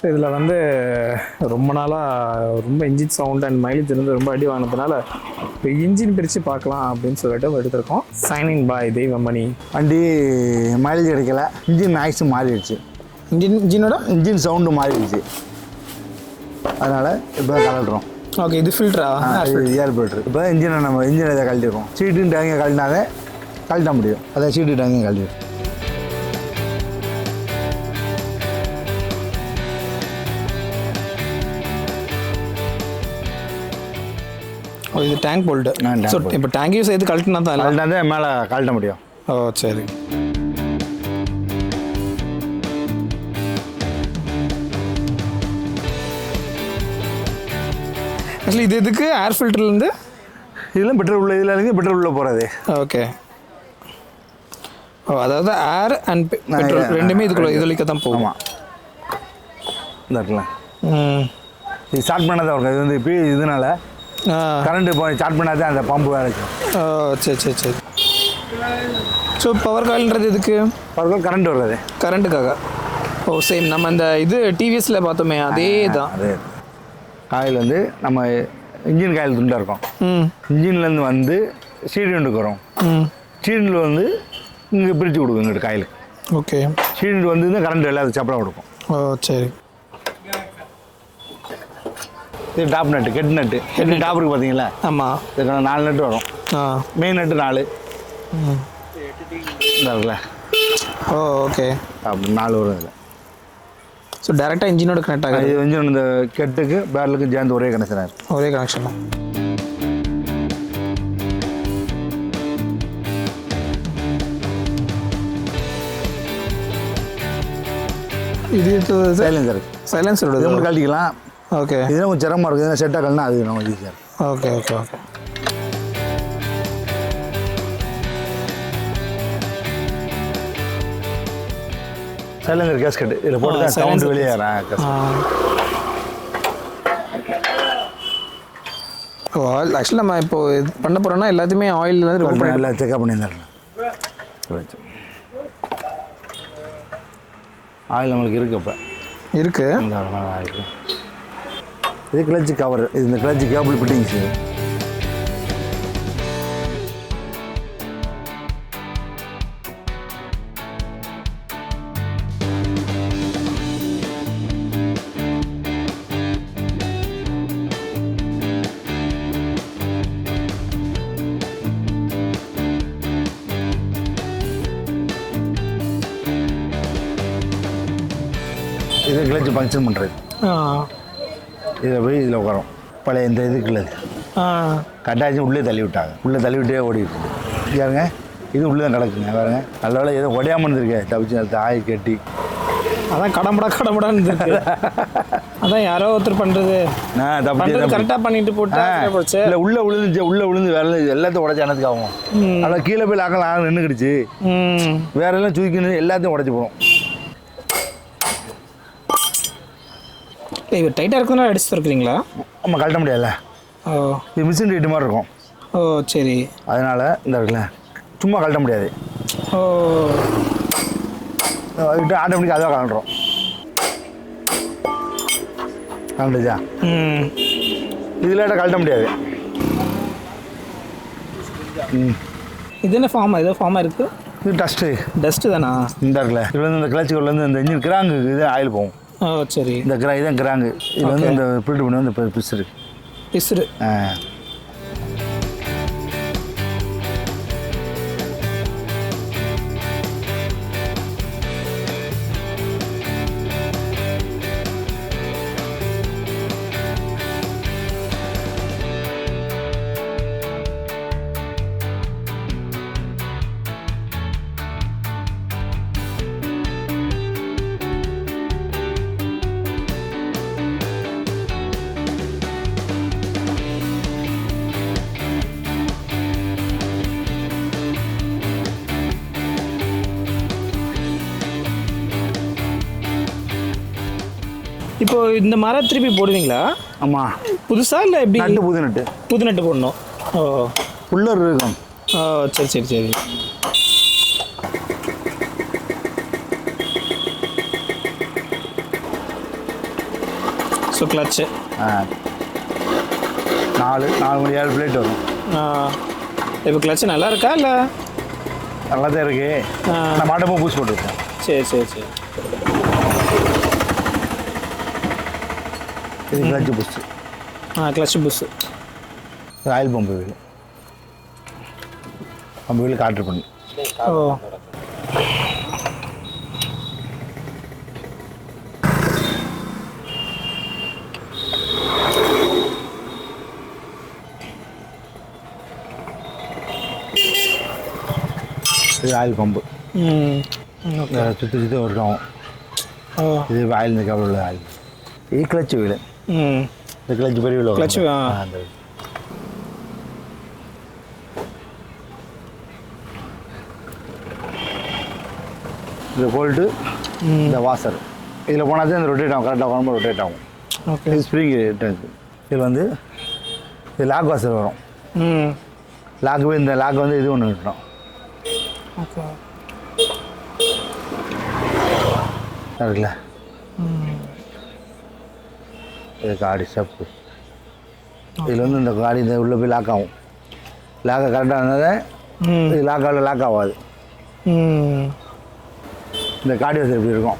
இதில் வந்து ரொம்ப நாளாக ரொம்ப இன்ஜின் சவுண்ட் அண்ட் மைலேஜ் வந்து ரொம்ப அடி வாங்கினதுனால இப்போ இன்ஜின் பிரித்து பார்க்கலாம் அப்படின்னு சொல்லிட்டு எடுத்திருக்கோம். சைனிங் பாய் தெய்வமணி. வண்டி மைலேஜ் கிடைக்கல, இன்ஜின் நாய்ஸு மாறிடுச்சு, இன்ஜின் சவுண்டு மாறிடுச்சு. அதனால் இப்போ கலட்டுறோம். ஓகே, இது ஃபில்டரா? ஏர் ஃபில்ட்ரு. இப்போ நம்ம இன்ஜினை இதை கழட்டிடுவோம். சீட்டு டேங்க கழட்டினாதே கழட்ட முடியும். அதான் சீட்டு டேங்க கழட்டிடும். இது டேங்க் போல்ட்டு. ஸோ இப்போ டேங்கையும் சேர்த்து கழட்டினா தான் மேலே கழட்ட முடியும். ஓ சரி. ஆக்சுவலி இது இதுக்கு ஏர் ஃபில்டர்லேருந்து இதெல்லாம் பெட்ரோல் உள்ள இதில் பெட்ரோல் உள்ளே போகிறது. ஓகே. ஓ, அதாவது ஏர் அண்ட் பெட்ரோல் ரெண்டுமே இதுக்குள்ள இதுலிக்க தான் போகும். இந்த இருக்கலாம். இது ஸ்டார்ட் பண்ணாதான் இருக்கும். இது வந்து இப்போ இதனால கரண்ட்டு போய் ஸ்டார்ட் பண்ணாதே அந்த பம்பு வேலை. ஓ சரி சரி சரி. ஸோ பவர் காயில்ன்றது இதுக்கு? பவர் காயில் கரண்ட் வர்றது, கரண்ட்டுக்காக. ஓ சேம் நம்ம அந்த இது டிவிஎஸில் பார்த்தோமே அதே தான். அதே காயில் வந்து நம்ம இன்ஜின் காயில் துண்டாக இருக்கும். இன்ஜின்லேருந்து வந்து ஸ்டீரியோண்டுக்கு வரும். ஸ்டீரியில் வந்து இங்கே பிரித்து கொடுக்கும் எங்கிட்ட காயில். ஓகே. ஸ்டீரியோ வந்து கரண்ட் எல்லாத்துக்கும் சப்பலாக கொடுக்கும். ஓ சரி. இது டாப் நட்டு, ஹெட் நட்டு. ஹெட் டாப் இருக்குது பார்த்தீங்களா? ஆமாம். இதுக்கு 4 நட்டு வரும். மெயின் நட்டு 4 இருக்குல்ல. ஓ ஓகே. அப்படி 4 வரும் இதில். ஸோ டேரெக்டாக இன்ஜினோட கனெக்ட் ஆகுது. இது இன்ஜின் இந்த கெட்டுக்கு பேரலுக்கு சேர்ந்து ஒரே கனெக்ஷனாக இருக்கும். ஒரே கனெக்ஷன். இது சைலன்சர். சைலன்சர் இது மட்டும் கழட்டிக்கலாம். ஓகே. இதெல்லாம் கொஞ்சம் சிரமமாக இருக்குது. இதெல்லாம் செட்டாக கழட்டினா அது நம்ம ஈஸியாக இருக்கும். Okay okay okay. Silencer gasket இதில் போட்டு தான் சவுண்ட் வெளியே ஓ ஆக்சுவலி நம்ம இப்போ இது பண்ண போகிறோம்னா எல்லாத்தையுமே ஆயில் வந்து எல்லாம் செக்அப் பண்ணியிருந்தாங்க. ஆயில் நம்மளுக்கு இருக்குது. இப்போ இருக்குது ஆயில். இது கிளச்சு கவர். இது இந்த கிளச்சு கேபிள் ஃபிட்டிங்ஸ். இது கிளச்சு ஃபங்க்ஷன் பண்ணுறது. இதில் போய் இதில் உட்காரும். பழைய இந்த இதுக்குள்ள கட்டாச்சும் உள்ளே தள்ளி விட்டாங்க. உள்ளே தள்ளி விட்டே ஓடிட்டு யாருங்க. இது உள்ளே தான் கிடக்குங்க. வேறுங்க நல்ல வேலை ஏதோ உடையாமல் இருந்திருக்கேன். தப்பிச்சு ஆய் கட்டி அதான் கடமுடான்னு இருந்துருக்கு. அதான் யாரோ ஒருத்தர் பண்ணுறது. தப்பு கரெக்டாக பண்ணிட்டு போட்டு இல்லை உள்ளே விழுந்து வேலை எல்லாத்தையும் உடச்சி அனத்துக்கு ஆகும். அதான் கீழே போய் லாக்கலாம் நின்றுக்கிடுச்சு. வேற எல்லாம் தூக்கின்னு எல்லாத்தையும் உடச்சி போகும். இவர் டைட்டாக இருக்குதுன்னா அடிச்சு திறக்கிறீங்களா? ஆமாம், கழட்ட முடியாதுல்ல. ஓ, இது மிஷின் ரேட்டு மாதிரி இருக்கும். ஓ சரி. அதனால் இந்த இருக்குல்ல சும்மா கழட்ட முடியாது. ஓ, விட்டு ஆட்டோமேட்டிக் அதுவாக கலண்டுறோம். கலண்டுச்சா? இதில் கழட்ட முடியாது. இது என்ன ஃபார்மா? ஏதோ ஃபார்மாக இருக்குது. இது டஸ்ட்டு தானா? இந்த இருக்குல்ல இது வந்து இந்த கிளச்சுக்குள்ளேருந்து இந்த இன்ஜின் கிராங்கு இது ஆயில் போகும். ஓ சரி. இந்த இதான் கிராங்கு. இது வந்து இந்த ஃபில்ட்ரு பண்ணி வந்து பிசுறு. இப்போ இந்த மரம் திருப்பி போடுவீங்களா? ஆமாம். புதுசாக இல்லை எப்படி? நட்டு புது நட்டு போடணும். ஓ, புல்லர் இருக்கும். ஓ சரி சரி சரி. ஸோ கிளச்சு 4 மணி 7 பிளேட் வரும். இப்போ கிளச்சு நல்லா இருக்கா இல்லை? நல்லா தான் இருக்கு. நான் மாட்டமும் பூஸ் போட்டுருக்கேன். சரி சரி சரி. இது clutch push. Clutch push. Oil pump wheel காற்று பண்ணி. ஓ இது ஆயில் பம்பு. சுற்றி வரும். இது ஆயில் இந்த கவர் உள்ள ஆயில். இது கிளச்சு வீல். இந்த கிளச்சு பெரிய வீல். கிளச்சு அந்த இந்த போல்ட்டு இந்த வாசர் இதில் போனால் தான் இந்த ரொட்டேட் ஆகும். கரெக்டாக உடம்பு ரொட்டேட் ஆகும். ஓகே. இது ஸ்ப்ரிங் இதில் வந்து இது லாக் வாசர் வரும். லாக்கு இந்த லாக் வந்து இது ஒன்று விட்டுரும். ஓகே. இருக்குல்ல இது காடி ஸ்டெப்பு. இதில் வந்து இந்த காடி இந்த உள்ளே போய் லாக் ஆகும். லாக்கை கரெக்டாக இருந்தால் இது லாக் ஆகாது. இந்த காடி வசதி எப்படி இருக்கும்.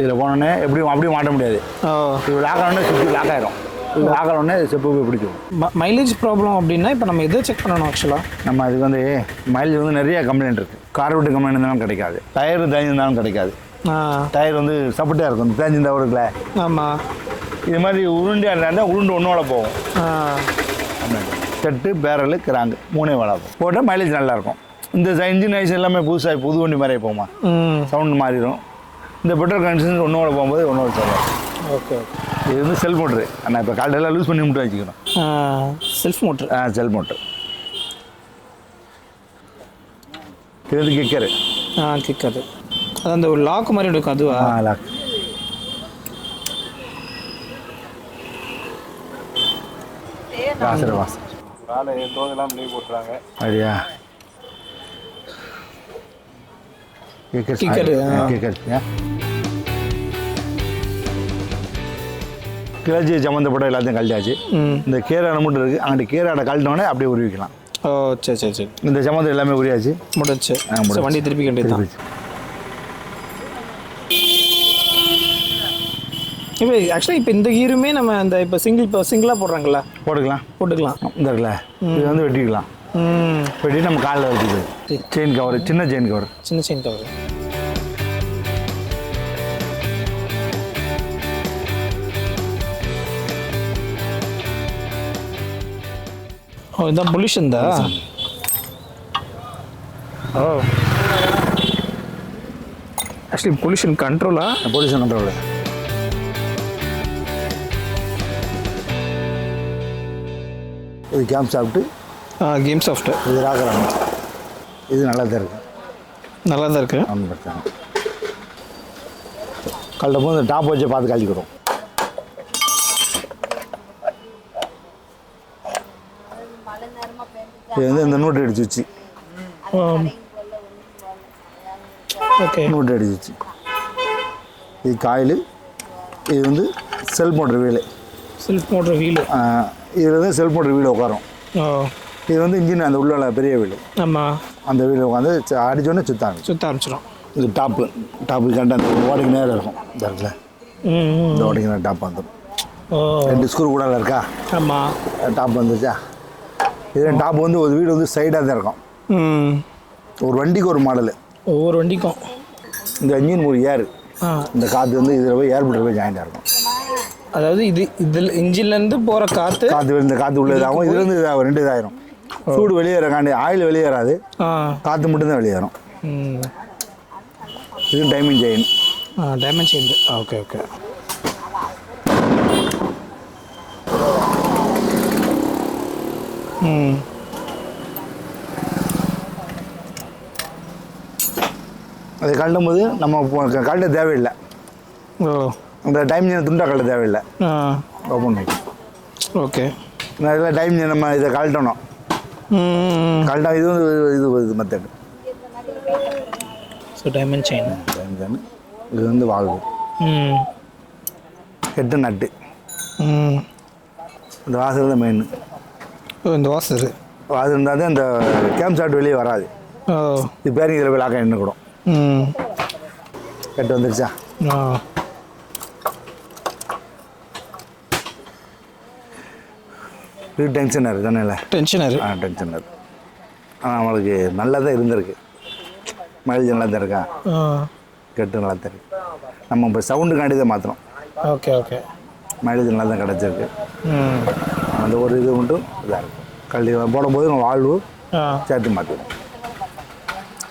இதில் போனோடனே எப்படியும் அப்படியே மாட்ட முடியாது. இது லாக் ஆனோடனே சுற்றி லாக் ஆகிடும். இது லாக் ஆனோடனே ஸ்டெப்பு போய் பிடிக்கும். மைலேஜ் ப்ராப்ளம் அப்படின்னா இப்போ நம்ம எதை செக் பண்ணணும் ஆக்சுவலாக? நம்ம அதுக்கு வந்து மைலேஜ் வந்து நிறைய கம்ப்ளைண்ட் இருக்குது. கார் விட்டு கம்ப்ளைண்ட் இருந்தாலும் கிடைக்காது. டயர் தேஞ்சிருந்தாலும் கிடைக்காது. டயர் வந்து சப்போர்ட்டாக இருக்கும். தேஞ்சிருந்தா இருக்குல்ல. ஆமாம். இது மாதிரி உருண்டையாக இருந்தால் உருண்டு ஒன்றோட போகும். செட்டு பேரல் கிராங்கு 3 வேலை போட்டால் மைலேஜ் நல்லாயிருக்கும். இந்த இன்ஜின் ஐஸ் எல்லாமே புதுசாக புது வண்டி மாதிரியே போகுமா, சவுண்டு மாறிடும். இந்த பெட்ரோல் கண்டிஷன் ஒன்றோட போகும்போது ஒன்றோட சொல்லலாம். ஓகே. இது வந்து செல்ஃப் மோட்ரு. ஆனால் இப்போ காலையில் லூஸ் பண்ணி மட்டும் வச்சுக்கணும். Self motor. Self motor. இது வந்து கிக்கரு. கிக்கரு அது அந்த ஒரு லாக் மாதிரி இருக்கும். அதுவா? லாக். வாசர் காலை தோதெல்லாம் லீவ் போட்டுறாங்க. அப்படியா? கிக்கரு. கிளச்சி சம்மந்தப்பட்ட எல்லாத்தையும் கழட்டாச்சு. இந்த கேராடை மட்டும் இருக்குது. அங்கிட்டு கேராடை கழட்டினோடனே அப்படியே உருவிக்கலாம். ஓ சரி சரி சரி. இந்த சம்மந்தம் எல்லாமே உரியாச்சு. முடிச்சு வண்டி திருப்பி வேண்டியது. இப்போ ஆக்சுவலாக இப்போ இந்த கீருமே நம்ம இந்த இப்போ சிங்கிளாக போடுறாங்களா? போட்டுக்கலாம். இந்த இருக்குல்ல இது வந்து வெட்டிக்கலாம். வெட்டி நம்ம காலில் வச்சுது. செயின் கவர், சின்ன செயின் கவர். ஓ இதான் பொல்யூஷன் தான். ஓ ஆக்சுவலி பொல்யூஷன் கண்ட்ரோலா? Pollution control. இது கேம் சாஃப்ட்டு. Cam shaft. இது ராகராங்க. இது நல்லா தான் இருக்குது. ஒன்றும் பிரச்சனை. கழட்ட போது இந்த டாப் வச்சு பார்த்து கழிக்கிறோம். இது வந்து இந்த நோட்டு அடிச்சு வச்சு. ஓகே. நோட்டு அடிச்சு வச்சு. இது காயில். இது வந்து செல்ஃப் மோட்டர் வீலு. இதில் வந்து செல்ஃப் மோட்டர் வீடு உட்காரும். இது வந்து இன்ஜின் அந்த உள்ள பெரிய வீடு. ஆமாம். அந்த வீடு உட்காந்து அடித்தோடனே சுத்த ஆரம்பிச்சிடும். இது டாப்பு கரெக்டாக அந்த ஓடைக்கு நேரம் இருக்கும். இந்த இடத்துல இந்த ஓடைக்கு நேரம் டாப் வந்துடும். 2 ஸ்க்ரூ கூட இருக்கா? ஆமாம். டாப் வந்துச்சா? இது டாப் வந்து ஒரு வீடு வந்து சைடாக தான் இருக்கும். ஒரு வண்டிக்கு ஒரு மாடலு. ஒவ்வொரு வண்டிக்கும் இந்த இன்ஜின் ஒரு ஏர். இந்த காற்று வந்து இதில் போய் ஏர் ஃபில்டர் போய் ஜாயிண்டாக இருக்கும். அதாவது இதில் இன்ஜின்லேருந்து போகிற காற்று இந்த காற்று உள்ள இதாகும். இதுலேருந்து இதாகும். 2 இதாயிரும். சூடு வெளியேறாண்டி ஆயில் வெளியேறாது. காற்று மட்டும்தான் வெளியேறும். இது டைமண்ட் செயின். ஓகே. அதை கழட்டும் போது நம்ம கழட்ட தேவையில்லை. அந்த டைம் துண்டா கழட்ட தேவையில்லை. ஓப்பன் பண்ணி. ஓகே. இதில் டைம் நம்ம இதை கழட்டணும். கழட்டா இது இது மெத்தட். Diamond chain. இது வந்து வால்வு. ஹெட்டு நட்டு ம். இந்த வாசல் தான் மெயின். இந்த வாசர் அது இருந்தால் தான் இந்த கேம் ஷாட் வெளியே வராது. ஓ. இது பேரிங் இதில் போய் லாக்காக நின்றுக்கூடும். ஹெட்டு வந்துருச்சா? இது டென்ஷனர் தானே? இல்லை டென்ஷனர். டென்ஷனர். ஆனால் நம்மளுக்கு நல்லா தான் இருந்திருக்கு. மைலேஜ் நல்லா தான் இருக்கா? கெட்டு நல்லா தான் இருக்கு. நம்ம இப்போ சவுண்டுக்காண்டி தான் மாற்றுறோம். Okay okay. மைலேஜ் நல்லா தான் கிடச்சிருக்கு. அந்த ஒரு இது மட்டும் இதாக இருக்கும். கல்வி போடும்போது நம்ம வாழ்வு சேர்த்து மாற்றிடும்.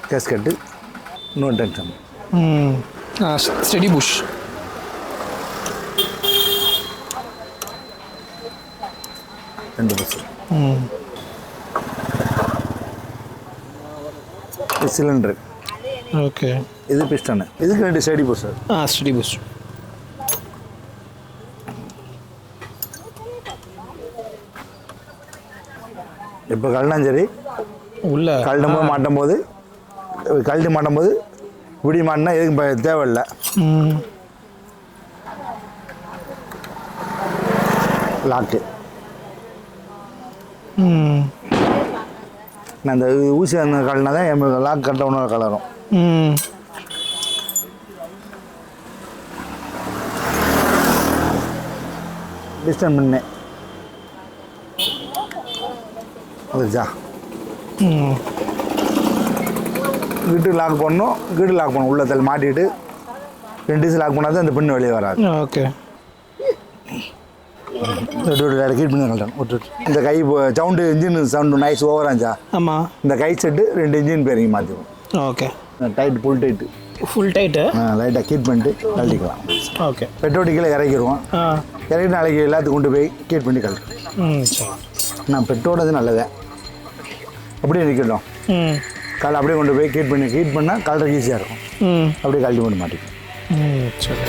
கேஸ்கெட்டு இன்னொரு டென்ஷன். Steady push. ரெண்டு புஷ். இது சிலிண்டரு. ஓகே. இது பிஸ்டனு. இதுக்கு ரெண்டு ஸ்டெடி புஷ். Steady push. இப்போ கழட்டினா சரி உள்ள கழட்டும் போது மாட்டும் போது இப்படி மாட்டினா எதுக்கு தேவையில்லை. லாக்கு நான் அந்த ஊசி அந்த கலனா தான் என் லாக் கட்ட ஒன்று கலரும். டிஸ்டன் பண்ணு வந்துச்சா? கிட்டு லாக் பண்ணணும். உள்ள தள்ளி மாட்டிட்டு 2 டிஸ் லாக் பண்ணால் தான் அந்த பின்னு வெளியே வராது. ஓகே. கீட் பண்ணி கலட்டணும். இந்த கை சவுண்டு இன்ஜின் சவுண்டு நைஸ் ஓவராச்சா? ஆமாம். இந்த கை செட்டு 2 இன்ஜின் பேரிங் மாற்றிடும். ஓகே. டைட் ஃபுல் டைட்டு லைட்டாக கீட் பண்ணிட்டு கழட்டிக்கலாம். ஓகே. பெட்ரோல் கீழே இறக்கிடுவோம். இறக்கி நாளைக்கு எல்லாத்துக்கும் கொண்டு போய் கீட் பண்ணி கழட்டு. நான் பெட்ரோல் அது நல்லதே அப்படியே நிற்கட்டும். காலை அப்படியே கொண்டு போய் கீட் பண்ணால் கலட்டுறதுக்கு ஈஸியாக இருக்கும். அப்படியே கழட்டி கொண்டு மாட்டிக்கும். சரி.